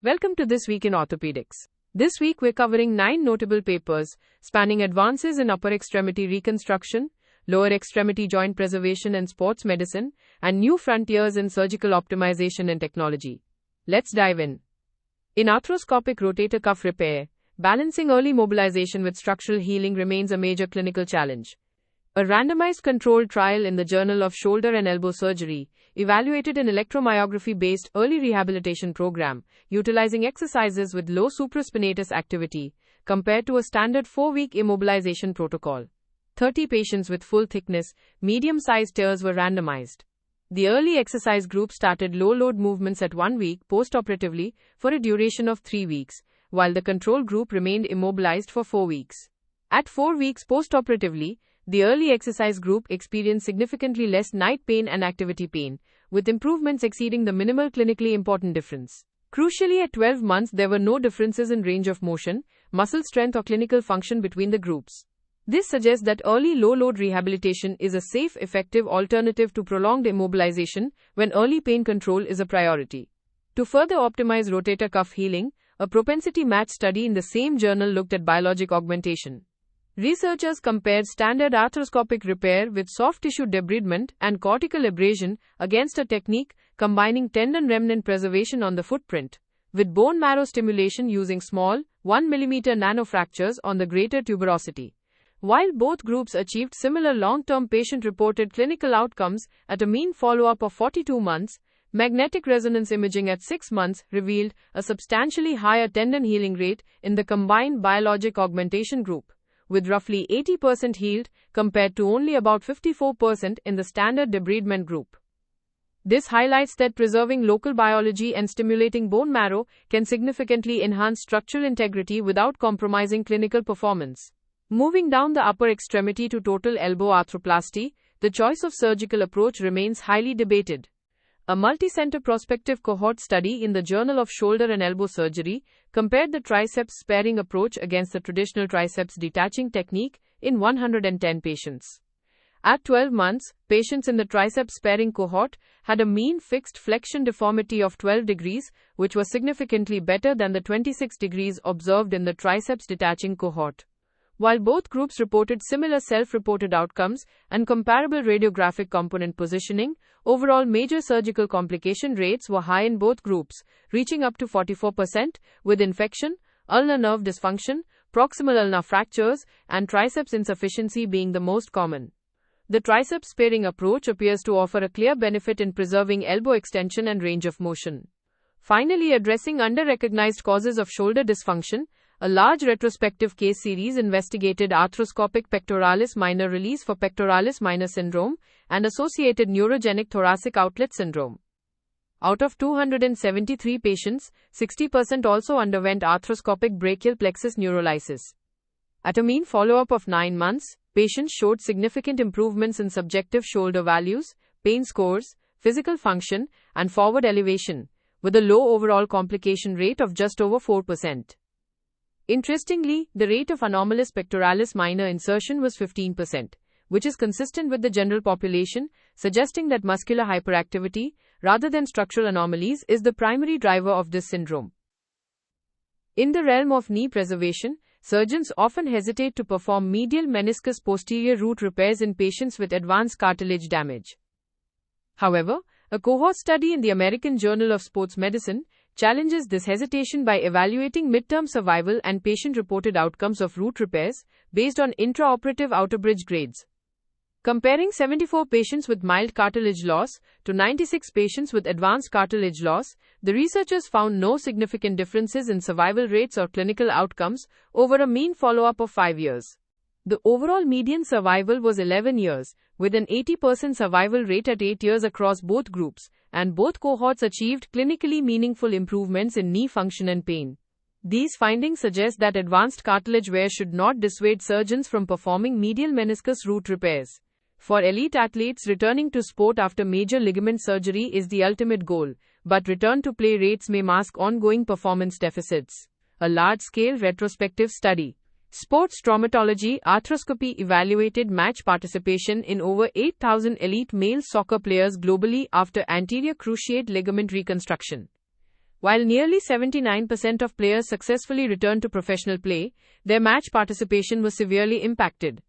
Welcome to This Week in Orthopedics. This week we're covering 9 notable papers spanning advances in upper extremity reconstruction, lower extremity joint preservation and sports medicine, and new frontiers in surgical optimization and technology. Let's dive in. In arthroscopic rotator cuff repair, balancing early mobilization with structural healing remains a major clinical challenge. A randomized controlled trial in the Journal of Shoulder and Elbow Surgery evaluated an electromyography-based early rehabilitation program utilizing exercises with low supraspinatus activity compared to a standard 4-week immobilization protocol. 30 patients with full-thickness, medium-sized tears were randomized. The early exercise group started low-load movements at 1 week postoperatively for a duration of 3 weeks, while the control group remained immobilized for 4 weeks. At 4 weeks postoperatively, the early exercise group experienced significantly less night pain and activity pain, with improvements exceeding the minimal clinically important difference. Crucially, at 12 months, there were no differences in range of motion, muscle strength, or clinical function between the groups. This suggests that early low-load rehabilitation is a safe, effective alternative to prolonged immobilization when early pain control is a priority. To further optimize rotator cuff healing, a propensity match study in the same journal looked at biologic augmentation. Researchers compared standard arthroscopic repair with soft tissue debridement and cortical abrasion against a technique combining tendon remnant preservation on the footprint with bone marrow stimulation using small, 1 mm nanofractures on the greater tuberosity. While both groups achieved similar long-term patient-reported clinical outcomes at a mean follow-up of 42 months, magnetic resonance imaging at 6 months revealed a substantially higher tendon healing rate in the combined biologic augmentation group, with roughly 80% healed compared to only about 54% in the standard debridement group. This highlights that preserving local biology and stimulating bone marrow can significantly enhance structural integrity without compromising clinical performance. Moving down the upper extremity to total elbow arthroplasty, the choice of surgical approach remains highly debated. A multi-center prospective cohort study in the Journal of Shoulder and Elbow Surgery compared the triceps sparing approach against the traditional triceps detaching technique in 110 patients. At 12 months, patients in the triceps sparing cohort had a mean fixed flexion deformity of 12 degrees, which was significantly better than the 26 degrees observed in the triceps detaching cohort. While both groups reported similar self-reported outcomes and comparable radiographic component positioning, overall major surgical complication rates were high in both groups, reaching up to 44%, with infection, ulnar nerve dysfunction, proximal ulnar fractures, and triceps insufficiency being the most common. The triceps sparing approach appears to offer a clear benefit in preserving elbow extension and range of motion. Finally, addressing under-recognized causes of shoulder dysfunction, a large retrospective case series investigated arthroscopic pectoralis minor release for pectoralis minor syndrome and associated neurogenic thoracic outlet syndrome. Out of 273 patients, 60% also underwent arthroscopic brachial plexus neurolysis. At a mean follow-up of 9 months, patients showed significant improvements in subjective shoulder values, pain scores, physical function, and forward elevation, with a low overall complication rate of just over 4%. Interestingly, the rate of anomalous pectoralis minor insertion was 15%, which is consistent with the general population, suggesting that muscular hyperactivity, rather than structural anomalies, is the primary driver of this syndrome. In the realm of knee preservation, surgeons often hesitate to perform medial meniscus posterior root repairs in patients with advanced cartilage damage. However, a cohort study in the American Journal of Sports Medicine challenges this hesitation by evaluating midterm survival and patient-reported outcomes of root repairs based on intraoperative outerbridge grades. Comparing 74 patients with mild cartilage loss to 96 patients with advanced cartilage loss, the researchers found no significant differences in survival rates or clinical outcomes over a mean follow-up of 5 years. The overall median survival was 11 years, with an 80% survival rate at 8 years across both groups, and both cohorts achieved clinically meaningful improvements in knee function and pain. These findings suggest that advanced cartilage wear should not dissuade surgeons from performing medial meniscus root repairs. For elite athletes, returning to sport after major ligament surgery is the ultimate goal, but return to play rates may mask ongoing performance deficits. A large-scale retrospective study, Sports Traumatology Arthroscopy, evaluated match participation in over 8,000 elite male soccer players globally after anterior cruciate ligament reconstruction. While nearly 79% of players successfully returned to professional play, their match participation was severely impacted.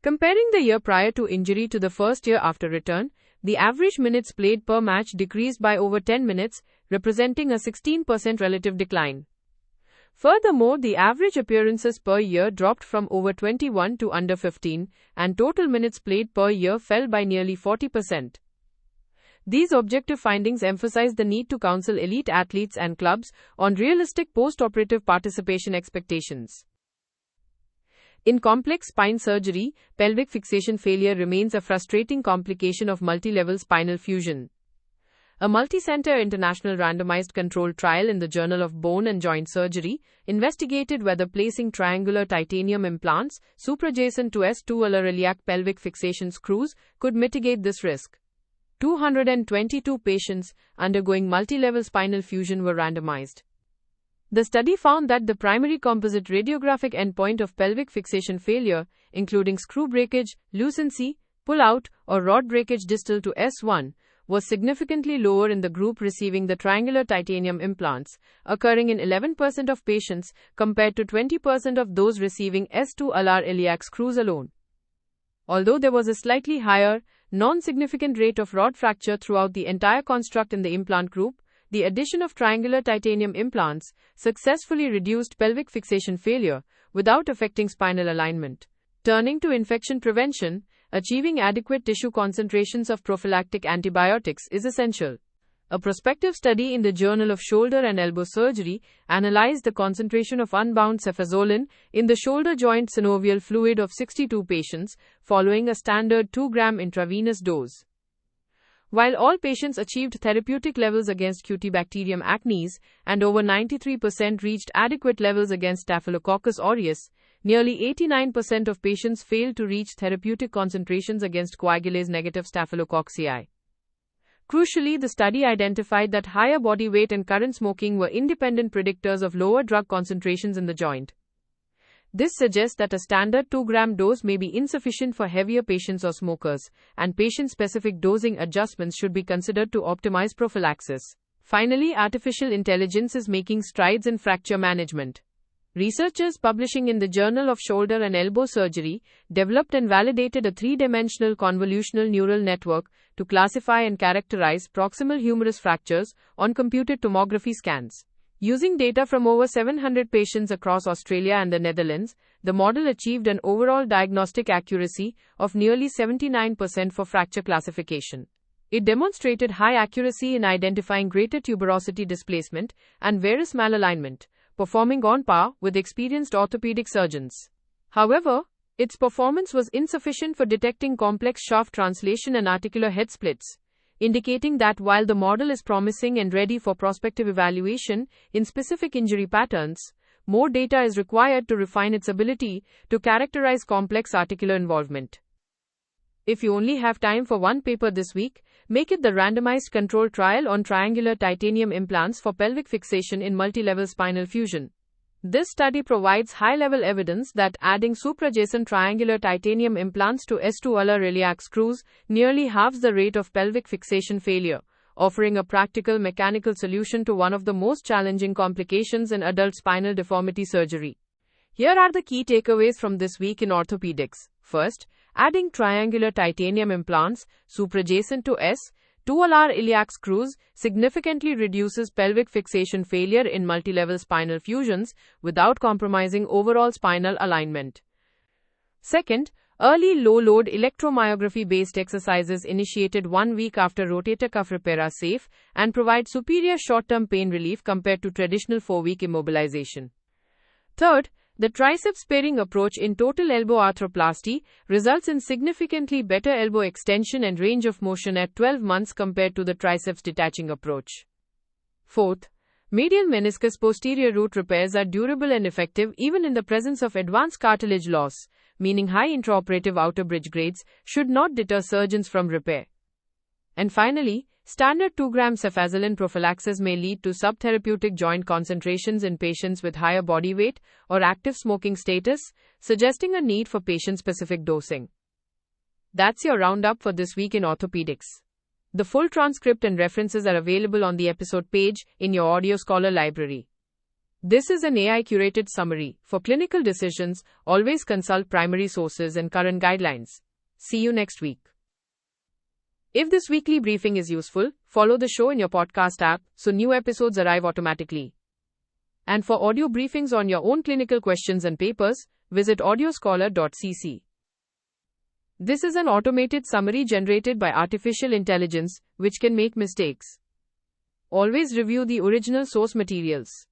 Comparing the year prior to injury to the first year after return, the average minutes played per match decreased by over 10 minutes, representing a 16% relative decline. Furthermore, the average appearances per year dropped from over 21 to under 15, and total minutes played per year fell by nearly 40%. These objective findings emphasize the need to counsel elite athletes and clubs on realistic post-operative participation expectations. In complex spine surgery, pelvic fixation failure remains a frustrating complication of multilevel spinal fusion. A multi-center international randomized controlled trial in the Journal of Bone and Joint Surgery investigated whether placing triangular titanium implants, suprajacent to S2 iliac pelvic fixation screws, could mitigate this risk. 222 patients undergoing multilevel spinal fusion were randomized. The study found that the primary composite radiographic endpoint of pelvic fixation failure, including screw breakage, lucency, pull-out, or rod breakage distal to S1, was significantly lower in the group receiving the triangular titanium implants, occurring in 11% of patients compared to 20% of those receiving S2 iliac screws alone. Although there was a slightly higher, non-significant rate of rod fracture throughout the entire construct in the implant group, the addition of triangular titanium implants successfully reduced pelvic fixation failure without affecting spinal alignment. Turning to infection prevention, achieving adequate tissue concentrations of prophylactic antibiotics is essential. A prospective study in the Journal of Shoulder and Elbow Surgery analyzed the concentration of unbound cefazolin in the shoulder joint synovial fluid of 62 patients following a standard 2-gram intravenous dose. While all patients achieved therapeutic levels against Cutibacterium acnes and over 93% reached adequate levels against Staphylococcus aureus, nearly 89% of patients failed to reach therapeutic concentrations against coagulase-negative Staphylococci. Crucially, the study identified that higher body weight and current smoking were independent predictors of lower drug concentrations in the joint. This suggests that a standard 2-gram dose may be insufficient for heavier patients or smokers, and patient-specific dosing adjustments should be considered to optimize prophylaxis. Finally, artificial intelligence is making strides in fracture management. Researchers publishing in the Journal of Shoulder and Elbow Surgery developed and validated a 3-dimensional convolutional neural network to classify and characterize proximal humerus fractures on computed tomography scans. Using data from over 700 patients across Australia and the Netherlands, the model achieved an overall diagnostic accuracy of nearly 79% for fracture classification. It demonstrated high accuracy in identifying greater tuberosity displacement and varus malalignment, performing on par with experienced orthopedic surgeons. However, its performance was insufficient for detecting complex shaft translation and articular head splits, indicating that while the model is promising and ready for prospective evaluation in specific injury patterns, more data is required to refine its ability to characterize complex articular involvement. If you only have time for one paper this week, make it the randomized controlled trial on triangular titanium implants for pelvic fixation in multilevel spinal fusion. This study provides high-level evidence that adding suprajacent triangular titanium implants to S2 iliac screws nearly halves the rate of pelvic fixation failure, offering a practical mechanical solution to one of the most challenging complications in adult spinal deformity surgery. Here are the key takeaways from this week in orthopedics. First, adding triangular titanium implants, suprajacent to S2 iliac screws, significantly reduces pelvic fixation failure in multilevel spinal fusions without compromising overall spinal alignment. Second, early low-load electromyography-based exercises initiated 1 week after rotator cuff repair are safe and provide superior short-term pain relief compared to traditional 4-week immobilization. Third, the triceps-sparing approach in total elbow arthroplasty results in significantly better elbow extension and range of motion at 12 months compared to the triceps detaching approach. Fourth, medial meniscus posterior root repairs are durable and effective even in the presence of advanced cartilage loss, meaning high intraoperative outer bridge grades should not deter surgeons from repair. And finally, standard 2-gram cefazolin prophylaxis may lead to subtherapeutic joint concentrations in patients with higher body weight or active smoking status, suggesting a need for patient-specific dosing. That's your roundup for this week in orthopedics. The full transcript and references are available on the episode page in your Audio Scholar library. This is an AI-curated summary. For clinical decisions, always consult primary sources and current guidelines. See you next week. If this weekly briefing is useful, follow the show in your podcast app so new episodes arrive automatically. And for audio briefings on your own clinical questions and papers, visit audioscholar.cc. This is an automated summary generated by artificial intelligence, which can make mistakes. Always review the original source materials.